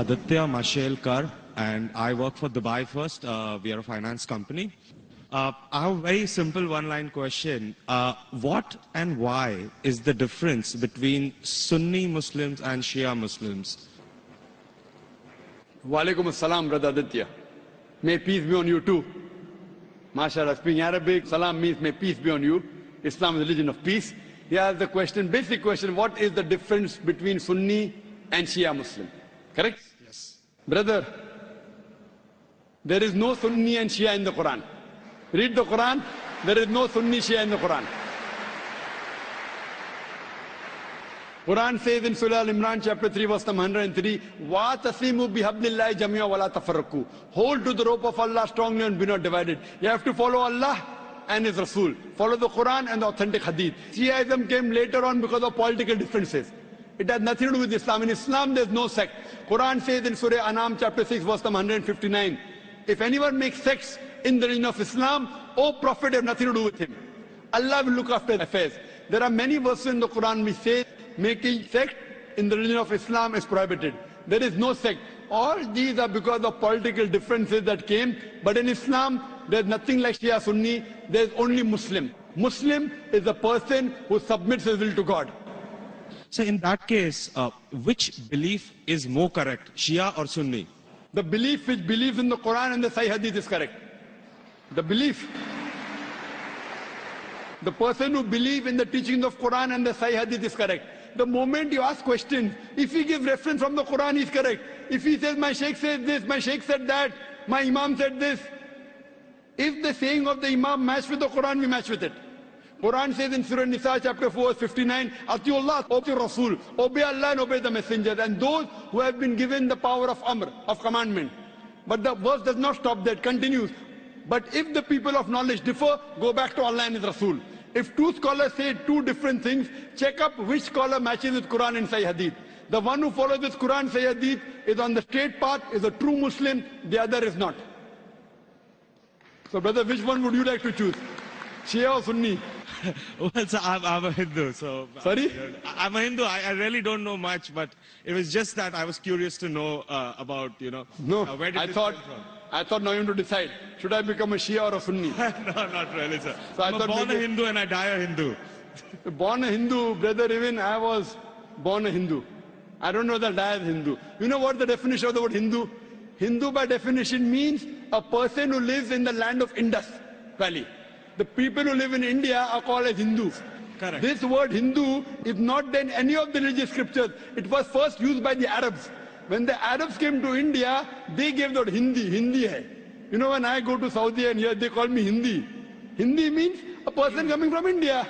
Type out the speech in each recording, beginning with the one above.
Aditya Mashelkar, and I work for Dubai First. We are a finance company. I have a very simple one-line question. What and why is the difference between Sunni Muslims and Shia Muslims? Walaikum assalam, brother Aditya. May peace be on you too. MashaAllah, speaking Arabic, salam means may peace be on you. Islam is a religion of peace. Here's the question, basic question, what is the difference between Sunni and Shia Muslim? Correct? Yes. Brother, there is no Sunni and Shia in the Quran. Read the Quran, there is no Sunni Shia in the Quran. Quran says in Surah Al-Imran chapter 3 verse number 103, وَاتَصِمُوا بِحَبْلِ اللَّهِ جَمِيعًا وَلَا تَفَرَّقُوا. Hold to the rope of Allah strongly and be not divided. You have to follow Allah and His Rasul. Follow the Quran and the authentic Hadith. Shiaism came later on because of political differences. It has nothing to do with Islam. In Islam there is no sect. Quran says in Surah Anam chapter 6 verse number 159, if anyone makes sects in the religion of Islam, O Prophet, have nothing to do with him. Allah will look after affairs. There are many verses in the Quran which say making sect in the religion of Islam is prohibited. There is no sect. All these are because of political differences that came. But in Islam, there's nothing like Shia Sunni. There's only Muslim. Muslim is a person who submits his will to God. So in that case, which belief is more correct, Shia or Sunni? The belief which believes in the Quran and the Sahih Hadith is correct. The belief. The person who believes in the teaching of Quran and the Sahih Hadith is correct. The moment you ask questions, if he gives reference from the Quran, he is correct. If he says, my Shaykh said this, my Shaykh said that, my Imam said this. If the saying of the Imam match with the Quran, we match with it. Quran says in Surah Nisa chapter 4 verse 59, Atiullah, obey Rasul, obey Allah and obey the messengers, and those who have been given the power of Amr, of commandment. But the verse does not stop there, it continues. But if the people of knowledge differ, go back to Allah and His Rasul. If two scholars say two different things, check up which scholar matches with Quran and Sahih Hadith. The one who follows this Quran, Sahih Hadith is on the straight path, is a true Muslim, the other is not. So brother, which one would you like to choose? Shia or Sunni? Well, sir, I'm a Hindu, so... Sorry? I'm a Hindu. I really don't know much, but it was just that I was curious to know about, No, where did this come from? I thought now you have to decide, should I become a Shia or a Sunni? No, not really, sir. So I'm born a Hindu and I die a Hindu. Born a Hindu, brother, even I was born a Hindu. I don't know that I am Hindu. You know what the definition of the word Hindu? Hindu by definition means a person who lives in the land of Indus Valley. The people who live in India are called as Hindus. Correct. This word Hindu is not in any of the religious scriptures. It was first used by the Arabs. When the Arabs came to India, they gave the word Hindi. Hindi hai. You know, when I go to Saudi and here they call me Hindi. Hindi means a person coming from India.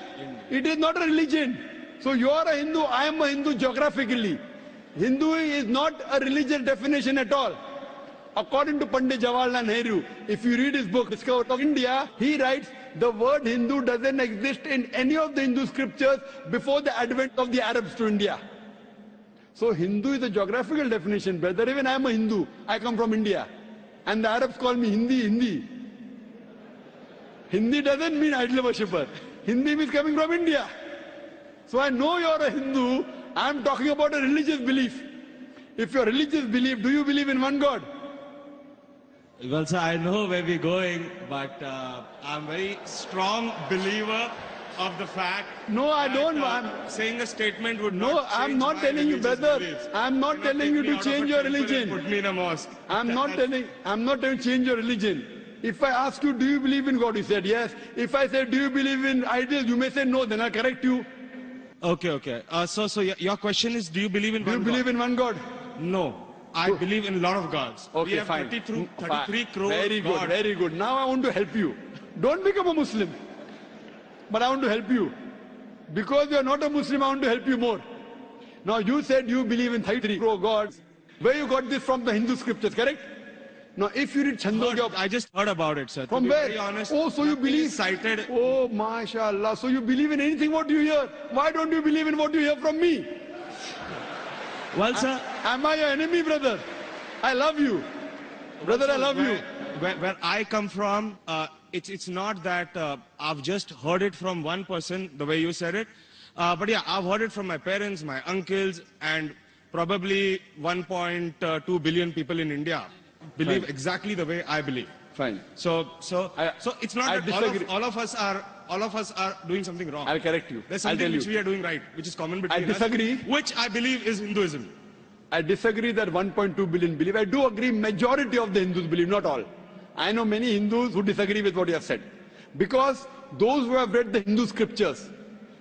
It is not a religion. So you are a Hindu, I am a Hindu geographically. Hindu is not a religious definition at all. According to Pandit Jawaharlal Nehru, if you read his book, Discovery of India, he writes, the word Hindu doesn't exist in any of the Hindu scriptures before the advent of the Arabs to India. So Hindu is a geographical definition, brother. Even I am a Hindu. I come from India. And the Arabs call me Hindi. Hindi doesn't mean idol worshipper. Hindi means coming from India. So I know you're a Hindu. I'm talking about a religious belief. If your religious belief, do you believe in one God? Well, sir, I know where we're going, but I'm a very strong believer of the fact No, I don't. Saying a statement would No, not I'm change not my telling you, religious brother. beliefs. I'm not telling you Take me to out of change a your temple and religion. Put me in a mosque. I'm not telling you change your religion. If I ask you, do you believe in God? You said yes. If I say, do you believe in idols? You may say no, then I'll correct you. Okay. So your question is, do you believe in Do you one believe God? in one God? No. I believe in a lot of gods. Okay, we have fine. 33 crore Very good, gods. very good. Now I want to help you. Don't become a Muslim. But I want to help you. Because you're not a Muslim, I want to help you more. Now you said you believe in 33 crore gods. Where you got this from the Hindu scriptures, correct? Now if you read Chandogya... I just heard about it, sir. From to be where? Very honest, Oh, so you nothing believe... is cited. Oh, mashallah. So you believe in anything what you hear. Why don't you believe in what you hear from me? Well, sir... Am I your enemy, brother? I love you. Brother, I love you. Where I come from, it's not that I've just heard it from one person, the way you said it. But yeah, I've heard it from my parents, my uncles, and probably 1.2 billion people in India believe Fine. exactly the way I believe. Fine. So it's not I that disagree. all of us are doing something wrong. I'll correct you. There's I'll something tell which you. we are doing right, which is common between disagree. us, which I believe is Hinduism. I disagree that 1.2 billion believe. I do agree majority of the Hindus believe, not all. I know many Hindus who disagree with what you have said. Because those who have read the Hindu scriptures,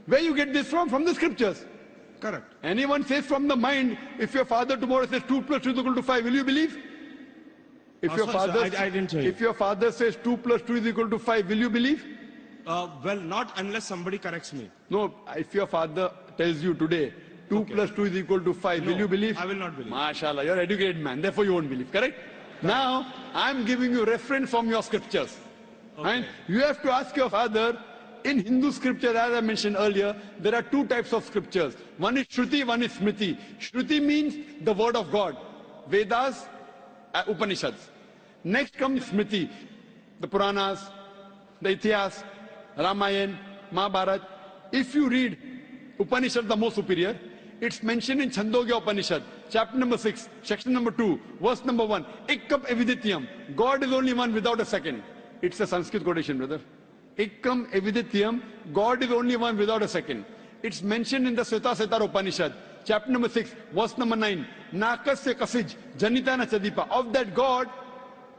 where you get this from? From the scriptures. Correct. Anyone says from the mind, if your father tomorrow says 2 plus 2 is equal to 5, will you believe? If your father, I didn't hear you. if your father says 2 plus 2 is equal to 5, will you believe? Well, not unless somebody corrects me. No, if your father tells you today 2 plus 2 is equal to 5, will No, you believe? I will not believe. MashaAllah, you're an educated man, therefore you won't believe, correct? Now, I'm giving you reference from your scriptures. And you have to ask your father, in Hindu scripture, as I mentioned earlier, there are 2 types of scriptures. One is Shruti, one is Smriti. Shruti means the word of God. Vedas, Upanishads. Next comes Smriti, the Puranas, the Itihas, Ramayana, Mahabharata. If you read Upanishad, the most superior, it's mentioned in Chandogya Upanishad, chapter number 6, section number 2, verse number 1. Ikkam evidityam. God is only one without a second. It's a Sanskrit quotation, brother. Ikkam evidityam. God is only one without a second. It's mentioned in the Sveta Upanishad, chapter number 6, verse number 9. Nakasya kasij, janitana chadipa. Of that God,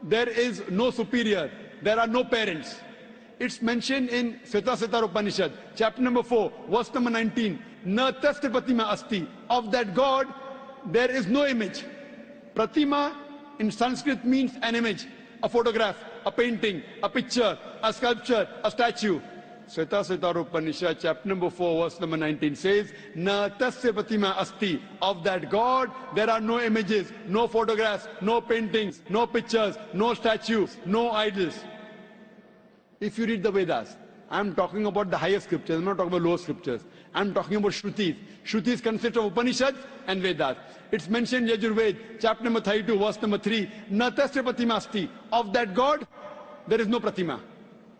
there is no superior. There are no parents. It's mentioned in Sveta Upanishad, chapter number 4, verse number 19. Na tasya pratima asti. Of that God, there is no image. Pratima in Sanskrit means an image, a photograph, a painting, a picture, a sculpture, a statue. Sveta Upanishad, chapter number 4, verse number 19 says, Na tasya pratima asti. Of that God, there are no images, no photographs, no paintings, no pictures, no statues, no idols. If you read the Vedas, I'm talking about the higher scriptures, I'm not talking about lower scriptures. I'm talking about Shrutis. Shrutis consist of Upanishads and Vedas. It's mentioned in Yajurved, chapter number 32, verse number 3. Natasya pratima asti. Of that God, there is no pratima.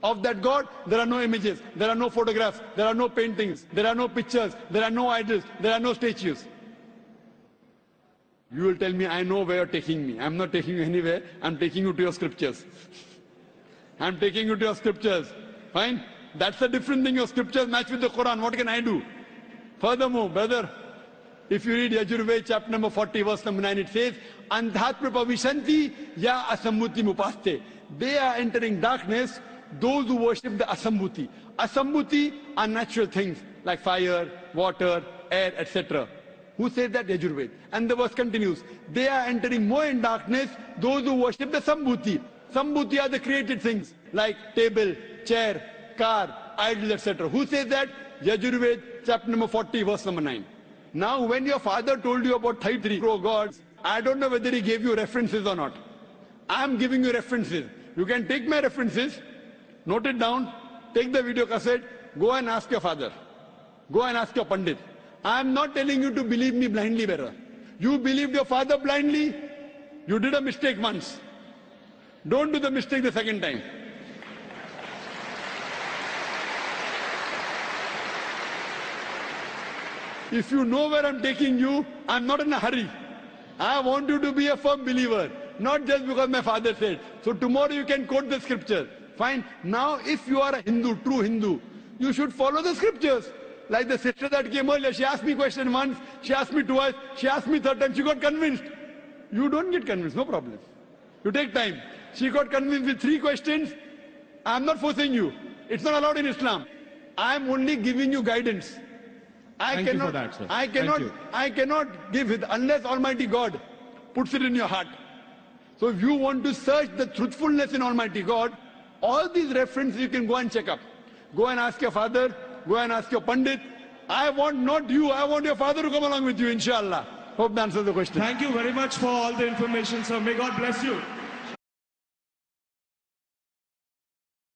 Of that God, there are no images, there are no photographs, there are no paintings, there are no pictures, there are no idols, there are no statues. You will tell me, I know where you're taking me. I'm not taking you anywhere, I'm taking you to your scriptures. I'm taking you to your scriptures. Fine? That's the different thing. Your scriptures match with the Quran. What can I do? Furthermore, brother, if you read Yajurved, chapter number 40, verse number 9, it says, Andhatma pavishanti ya asammuti mupaste. They are entering darkness, those who worship the asammuti. Asammuti are natural things like fire, water, air, etc. Who says that? Yajurved. And the verse continues. They are entering more in darkness, those who worship the sambhuti. Sambhuti are the created things like table, chair, car, idols, etc. Who says that? Yajurved, chapter number 40, verse number 9. Now, when your father told you about 33 crore gods, I don't know whether he gave you references or not. I am giving you references. You can take my references, note it down, take the video cassette, go and ask your father. Go and ask your Pandit. I am not telling you to believe me blindly, brother. You believed your father blindly, you did a mistake once. Don't do the mistake the second time. If you know where I'm taking you, I'm not in a hurry. I want you to be a firm believer, not just because my father said. So tomorrow you can quote the scripture. Fine. Now if you are a Hindu, true Hindu, you should follow the scriptures. Like the sister that came earlier, she asked me question once, she asked me twice, she asked me third time, she got convinced. You don't get convinced, no problem. You take time. She got convinced with 3 questions. I'm not forcing you. It's not allowed in Islam. I'm only giving you guidance. Thank you for that, sir. I cannot give it unless Almighty God puts it in your heart. So if you want to search the truthfulness in Almighty God, all these references you can go and check up. Go and ask your father, go and ask your Pandit. I want not you, I want your father to come along with you, inshallah. Hope that answers the question. Thank you very much for all the information, sir. May God bless you.